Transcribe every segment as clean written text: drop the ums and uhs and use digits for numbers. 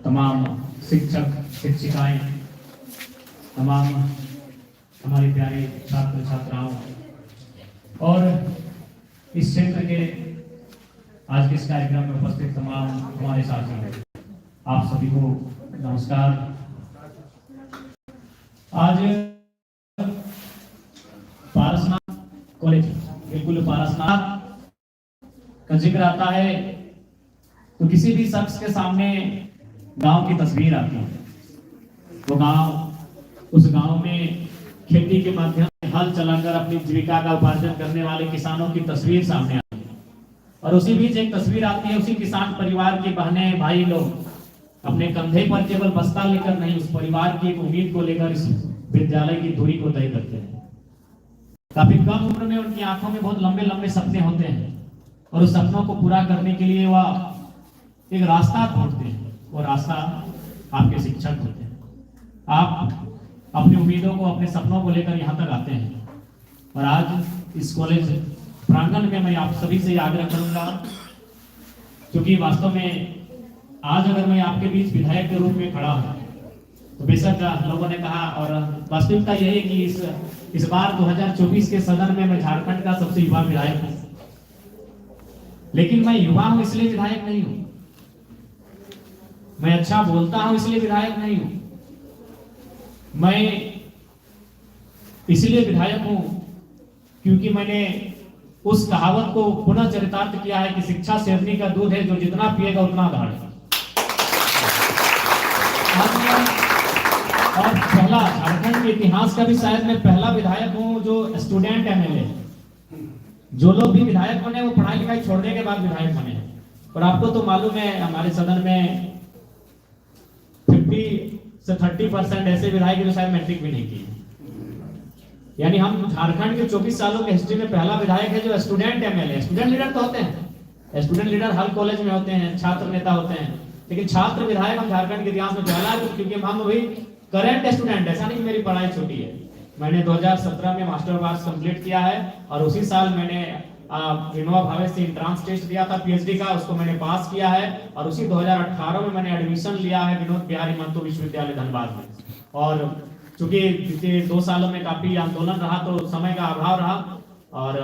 तमाम शिक्षक शिक्षिकाएं, तमाम हमारे प्यारे छात्र छात्राओं और इस क्षेत्र के आज के इस कार्यक्रम में उपस्थित तमाम हमारे साथी हैं, आप सभी को नमस्कार। आज पारसनाथ कॉलेज, बिल्कुल पारसनाथ का जिक्र आता है तो किसी भी शख्स के सामने गांव की तस्वीर आती है। वो गांव, उस गांव में खेती के माध्यम से हल चलाकर अपनी जीविका का उपार्जन करने वाले किसानों की तस्वीर सामने आती है और उसी बीच एक तस्वीर आती है उसी किसान परिवार की बहनें भाई लोग अपने कंधे पर केवल बस्ता लेकर नहीं, उस परिवार की एक उम्मीद को लेकर इस विद्यालय की दूरी को तय करते हैं। काफी कम उम्र में उनकी आंखों में बहुत लंबे लंबे सपने होते हैं और उस सपनों को पूरा करने के लिए वह एक रास्ता ढूंढते हैं। वो रास्ता आपके शिक्षक होते हैं। आप अपनी उम्मीदों को, अपने सपनों को लेकर यहाँ तक आते हैं और आज इस कॉलेज प्रांगण में मैं आप सभी से आग्रह करूंगा, क्योंकि वास्तव में आज अगर मैं आपके बीच विधायक के रूप में खड़ा हूं तो बेशक लोगों ने कहा और वास्तविकता यह है कि इस बार 2024 के सदन में मैं झारखंड का सबसे युवा विधायक हूं। लेकिन मैं युवा हूं इसलिए विधायक नहीं हूं, मैं अच्छा बोलता हूं इसलिए विधायक नहीं हूं, मैं इसलिए विधायक हूं क्योंकि मैंने उस कहावत को पुनः चरितार्थ किया है कि शिक्षा शेरनी का दूध है, जो जितना पिएगा उतना दहाड़ेगा। और पहला झारखंड के इतिहास का भी शायद मैं पहला विधायक हूं जो स्टूडेंट एमएलए। जो लोग भी विधायक बने वो पढ़ाई लिखाई छोड़ने के बाद विधायक बने। और आपको तो मालूम है हमारे सदन में 50 से 30% ऐसे विधायक जो शायद मैट्रिक भी नहीं किए। यानी हम झारखंड के 24 सालों के हिस्ट्री में पहला विधायक है जो स्टूडेंट एमएलए। स्टूडेंट लीडर तो होते हैं, स्टूडेंट लीडर हर कॉलेज में होते हैं, छात्र नेता होते हैं, लेकिन छात्र विधायक हम झारखंड के इतिहास में पहला है, क्योंकि हम अभी करंट स्टूडेंट। ऐसा नहीं मेरी पढ़ाई छोटी है। मैंने 2017 में मास्टर पास कंप्लीट किया है और उसी साल मैंने विनोबा भावे से एंट्रेंस टेस्ट दिया था पीएचडी का, उसको मैंने पास किया है और उसी 2018 में मैंने एडमिशन लिया है विनोद बिहारी महतो विश्वविद्यालय धनबाद में। और चूंकि पिछले 2 सालों में काफी आंदोलन रहा तो समय का अभाव रहा और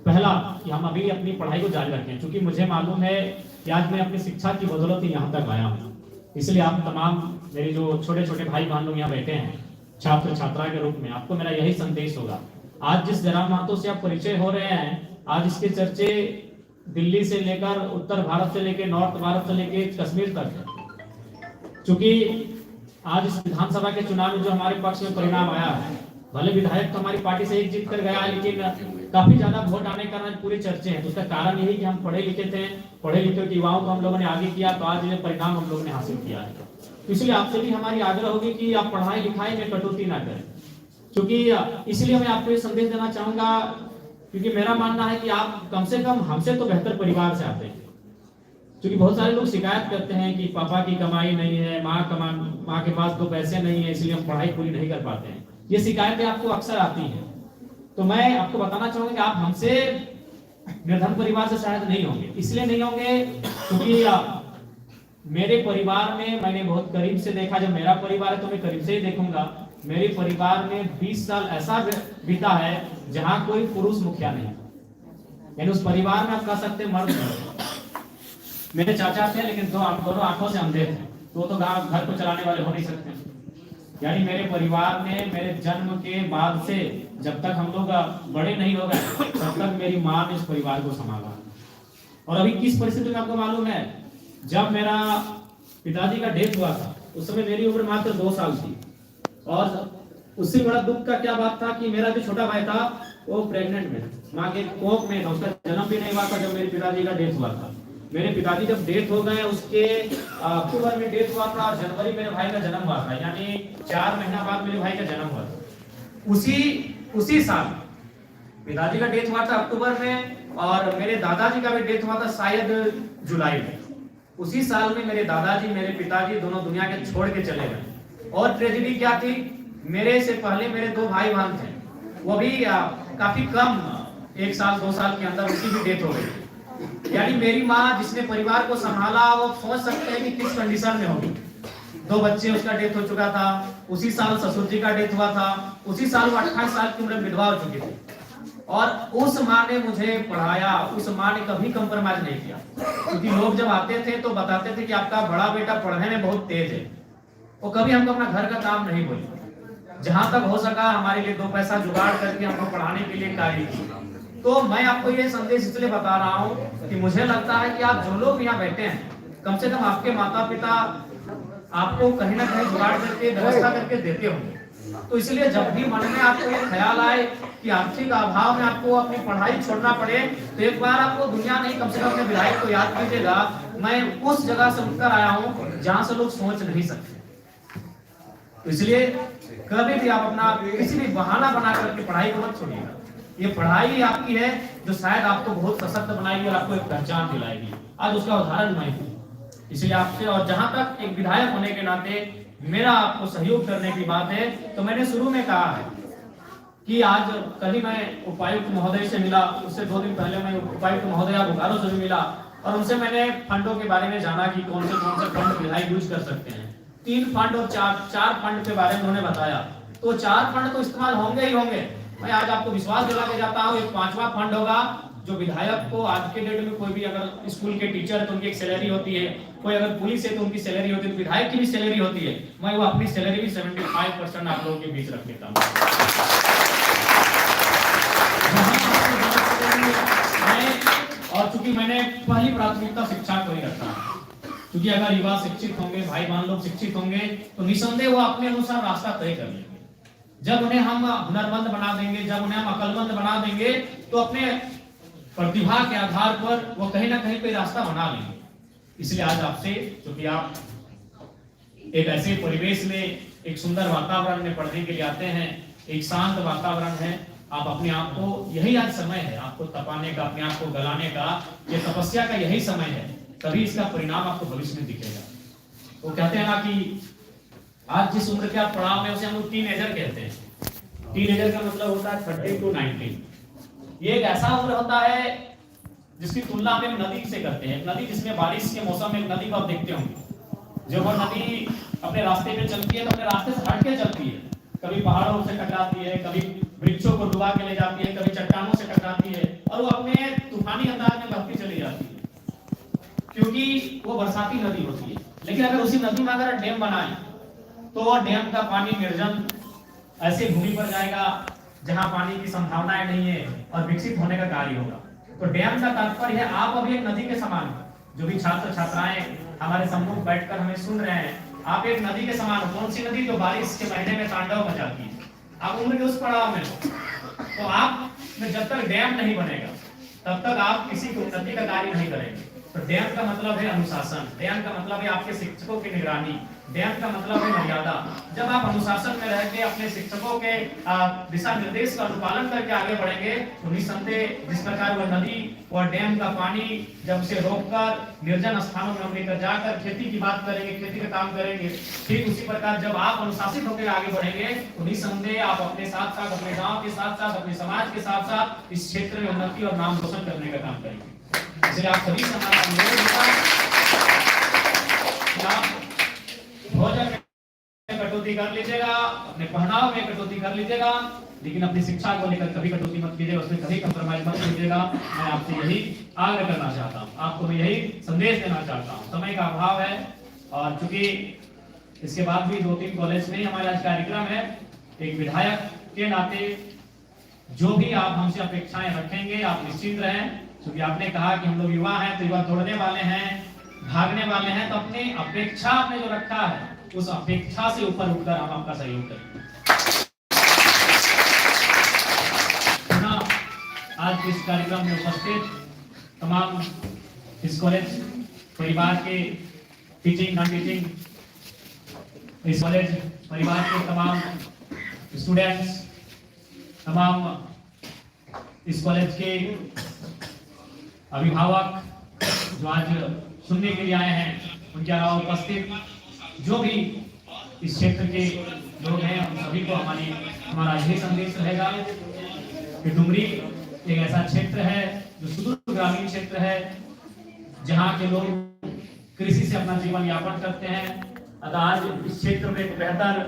पहला कि हम अभी अपनी पढ़ाई को जारी रखें, क्योंकि मुझे मालूम है कि आज मैं अपनी शिक्षा की बदौलत ही यहाँ तक आया हूँ। इसलिए आप तमाम मेरे जो छोटे छोटे भाई बहन लोग यहाँ बैठे हैं छात्र छात्रा के रूप में, आपको मेरा यही संदेश होगा। आज जिस जयराम महतो से आप परिचय हो रहे हैं, आज इसके चर्चे दिल्ली से लेकर उत्तर भारत से लेकर नॉर्थ भारत से लेकर कश्मीर तक है। चूंकि आज इस विधानसभा के चुनाव में जो हमारे पक्ष में परिणाम आया है, भले विधायक तो हमारी पार्टी से एक जीत कर गया है, लेकिन काफी ज्यादा वोट आने के कारण पूरी चर्चे हैं। तो उसका कारण यही कि हम पढ़े लिखे थे, पढ़े लिखे युवाओं को हम लोगों ने आगे किया, तो आज ये परिणाम हम लोगों ने हासिल किया है। तो इसलिए आपसे भी हमारी आग्रह होगी कि आप पढ़ाई लिखाई में कटौती ना करें, क्योंकि इसलिए मैं आपको ये संदेश देना चाहूंगा, क्योंकि मेरा मानना है कि आप कम से कम हमसे तो बेहतर परिवार से आते हैं। क्योंकि बहुत सारे लोग शिकायत करते हैं कि पापा की कमाई नहीं है, माँ के पास 2 पैसे नहीं है, इसलिए हम पढ़ाई पूरी नहीं कर पाते हैं। ये शिकायतें आपको अक्सर आती हैं। तो मैं आपको बताना चाहूंगा कि आप हमसे निर्धन परिवार से शायद नहीं होंगे। इसलिए नहीं होंगे क्योंकि मेरे परिवार में मैंने बहुत करीब से देखा, जब मेरा परिवार है तो मैं करीब से ही देखूंगा। मेरे परिवार में 20 साल ऐसा बीता है जहां कोई पुरुष मुखिया नहीं, यानी उस परिवार में आप कह सकते हैं मर्द नहीं। मेरे चाचा थे लेकिन दोनों आंखों से अंधे थे, तो घर को चलाने वाले हो नहीं सकते। यानी मेरे परिवार में मेरे जन्म के बाद से जब तक हम लोग बड़े नहीं हो गए तब तक मेरी माँ ने इस परिवार को संभाला। और अभी किस परिस्थिति में आपको मालूम है, जब मेरा पिताजी का डेथ हुआ था उस समय मेरी उम्र मात्र 2 साल थी। और उससे बड़ा दुख का क्या बात था कि मेरा जो छोटा भाई था वो प्रेग्नेंट में, माँ के कोख में था, उसका जन्म भी नहीं हुआ था जब मेरे पिताजी का डेथ हुआ था। मेरे पिताजी जब डेथ हो गए, उसके अक्टूबर में डेथ हुआ था और जनवरी मेरे भाई का जन्म हुआ था, यानी 4 महीना बाद मेरे भाई का जन्म हुआ था। उसी साल पिताजी का डेथ हुआ था अक्टूबर में और मेरे दादाजी का भी डेथ हुआ था शायद जुलाई में। उसी साल में मेरे दादाजी मेरे पिताजी दोनों दुनिया के छोड़ के चले गए। और ट्रेजेडी क्या थी, मेरे से पहले मेरे 2 भाई बहन थे, वो भी काफी कम 1 साल 2 साल के अंदर उनकी भी डेथ हो गई। यानी मेरी माँ जिसने परिवार को संभाला, वो सोच सकते हैं कि किस कंडीशन में होगी। 2 बच्चे उसका डेथ हो चुका था, उसी साल ससुर जी का डेथ हुआ था, उसी साल वो 28 साल की उम्र में विधवा हो चुकी थी। और उस माँ ने मुझे पढ़ाया, उस माँ ने कभी कंप्रोमाइज नहीं किया। क्योंकि लोग जब आते थे तो बताते थे कि आपका बड़ा बेटा पढ़ने में बहुत तेज है, वो कभी हमको अपना घर का काम नहीं बोली। जहां तक हो सका हमारे लिए 2 पैसा जुगाड़ करके हमको पढ़ाने के लिए कार्य की। तो मैं आपको ये संदेश इसलिए बता रहा हूँ कि मुझे लगता है कि आप जो लोग यहाँ बैठे हैं, कम से कम आपके माता पिता आपको कहीं ना कहीं जुगाड़ करके व्यवस्था करके देते होंगे। तो इसलिए जब भी मन में आपको ये ख्याल आए कि आर्थिक अभाव में आपको अपनी पढ़ाई छोड़ना पड़े, तो एक बार आपको दुनिया नहीं, कम से कम अपने विधायक को याद कीजिएगा, मैं उस जगह से उठकर आया हूँ जहां से लोग सोच नहीं सकते। तो इसलिए कभी भी आप अपना किसी भी बहाना बना करके पढ़ाई को मत छोड़िएगा। ये पढ़ाई आपकी है जो शायद आपको बहुत सशक्त बनाएगी और आपको एक पहचान दिलाएगी। आज उसका उदाहरण मैं हूँ। इसलिए आपसे, और जहां तक एक विधायक होने के नाते मेरा आपको सहयोग करने की बात है, तो मैंने शुरू में कहा है कि आज कल ही मैं उपायुक्त महोदय से मिला, उससे 2 दिन पहले मैं उपायुक्त महोदय बोकारो से भी मिला, और उनसे मैंने फंडों के बारे में जाना कि कौन से फंड विधायक यूज कर सकते हैं। 3 फंड और 4 फंड के बारे में उन्होंने बताया। तो 4 फंड तो इस्तेमाल होंगे ही होंगे। मैं आज आपको विश्वास दिला के जाता हूँ, एक 5वां फंड होगा जो विधायक को आज के डेट में कोई भी अगर स्कूल के टीचर तो उनकी एक सैलरी होती है, कोई अगर पुलिस है तो उनकी सैलरी होती है, तो विधायक की भी सैलरी होती है। मैं वो अपनी सैलरी भी 75% आप लोगों के बीच रख देता हूँ। और चूंकि मैंने पहली प्राथमिकता शिक्षा को ही रखा, क्योंकि अगर युवा शिक्षित होंगे, भाई बहन लोग शिक्षित होंगे, तो निसंदेह वो अपने अनुसार रास्ता तय कर लेंगे। जब उन्हें हम हुनरमंद बना देंगे, जब उन्हें हम अकलमंद बना देंगे, तो अपने प्रतिभा के आधार पर वो कहीं ना कहीं पे रास्ता बना लेंगे। इसलिए आज आपसे, क्योंकि आप एक ऐसे परिवेश में, एक सुंदर वातावरण में पढ़ने के लिए आते हैं, एक शांत वातावरण है, आप अपने आप को, यही आज समय है आपको तपाने का, अपने आप को गलाने का, ये तपस्या का यही समय है, तभी इसका परिणाम आपको भविष्य में दिखेगा। वो कहते हैं ना कि आज जिस उम्र के आप पड़ाव में, उसे हम लोग टीनेजर कहते हैं। टीनेजर का मतलब होता है 30 to 19। ये एक ऐसा उम्र होता है जिसकी तुलना हम एक नदी से करते हैं। नदी जिसमें बारिश के मौसम में, एक नदी को आप देखते होंगे, जब वो नदी अपने रास्ते पे चलती है तो अपने रास्ते से हट के चलती है, कभी पहाड़ों से टकराती है, कभी वृक्षों को डुबा के ले जाती है, कभी चट्टानों से टकराती है, और वो अपने तूफानी अंदाज में बहती चली जाती है, क्योंकि वो बरसाती नदी होती है। लेकिन अगर उसी नदी में अगर डैम बनाए तो वह डैम का पानी निर्जन ऐसे भूमि पर जाएगा जहां पानी की संभावनाएं नहीं है और विकसित होने का कार्य होगा। तो डैम का तात्पर्य है आप अभी एक नदी के समान हो। जो भी छात्र छात्राएं हमारे सम्मुख बैठकर हमें सुन रहे हैं, आप एक नदी के समान हो। कौन सी नदी? जो बारिश के महीने में तांडव मचाती है। आप उम्र के उस पड़ाव में हो, तो आप में जब तक डैम नहीं बनेगा तब तक आप किसी की उन्नति का कार्य नहीं करेंगे। तो डैम का मतलब है अनुशासन, डैम का मतलब है आपके शिक्षकों की निगरानी, डैम का मतलब है मर्यादा। जब आप अनुशासन में रह के अपने शिक्षकों के दिशा निर्देश का अनुपालन करके आगे बढ़ेंगे, तो निसंदेह जिस प्रकार वह नदी और डैम का पानी जब उसे रोककर निर्जन स्थानों में हम लेकर जाकर खेती की बात करेंगे, खेती का काम करेंगे, ठीक उसी प्रकार जब आप अनुशासित होकर आगे बढ़ेंगे, तो निसंदेह आप अपने साथ साथ, अपने गाँव के साथ साथ, अपने समाज के साथ साथ इस क्षेत्र में उन्नति और नाम रोशन करने का काम करेंगे। इसलिए आप सभी से हमारा अनुरोध होगा कि आप भोजन में कटौती कर लीजिएगा, अपने पहनाव में कटौती कर लीजिएगा, लेकिन अपनी शिक्षा को लेकर कभी कटौती मत कीजिएगा, उसमें कभी कंप्रोमाइज मत कीजिएगा। मैं आपसे यही आग्रह करना चाहता हूँ, आपको मैं यही संदेश देना चाहता हूँ। समय का अभाव है, और चूंकि इसके बाद भी 2-3 कॉलेज में हमारा आज कार्यक्रम है, एक विधायक के नाते जो भी आप हमसे अपेक्षाएं रखेंगे, आप निश्चिंत रहें। क्योंकि आपने कहा कि हम लोग युवा हैं, तो युवा दौड़ने वाले हैं, भागने वाले हैं, तो अपने अपेक्षा आपने जो रखा है, उस अपेक्षा से ऊपर उठकर हम आपका सहयोग करेंगे। आज इस कार्यक्रम में उपस्थित तमाम इस कॉलेज परिवार के टीचिंग नॉन टीचिंग, इस कॉलेज परिवार के तमाम स्टूडेंट्स, तमाम इस कॉलेज के अभिभावक जो आज सुनने के लिए आए हैं, उनके अलावा उपस्थित जो भी इस क्षेत्र के लोग हैं, हम सभी को हमारा यही संदेश रहेगा कि डुमरी एक ऐसा क्षेत्र है जो सुदूर ग्रामीण क्षेत्र है, जहाँ के लोग कृषि से अपना जीवन यापन करते हैं, अतः आज इस क्षेत्र में एक बेहतर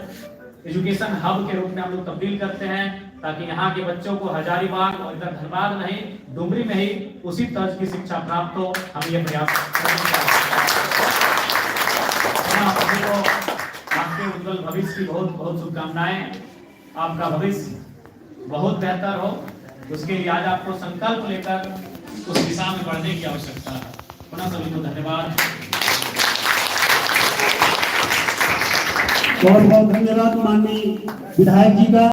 एजुकेशन हब के रूप में हम लोग तब्दील करते हैं, ताकि यहाँ के बच्चों को हजारीबाग और इधर धनबाद नहीं, डुमरी में ही उसी तरह की शिक्षा प्राप्त हो। हम ये प्रयास करेंगे। आपके उज्जवल भविष्य की बहुत बहुत शुभकामनाएं। आपका भविष्य बहुत बेहतर हो, उसके लिए आज आपको संकल्प लेकर उस दिशा में बढ़ने की आवश्यकता है। पुनः सभी को धन्यवाद। बहुत बहुत धन्यवाद माननीय विधायक जी का।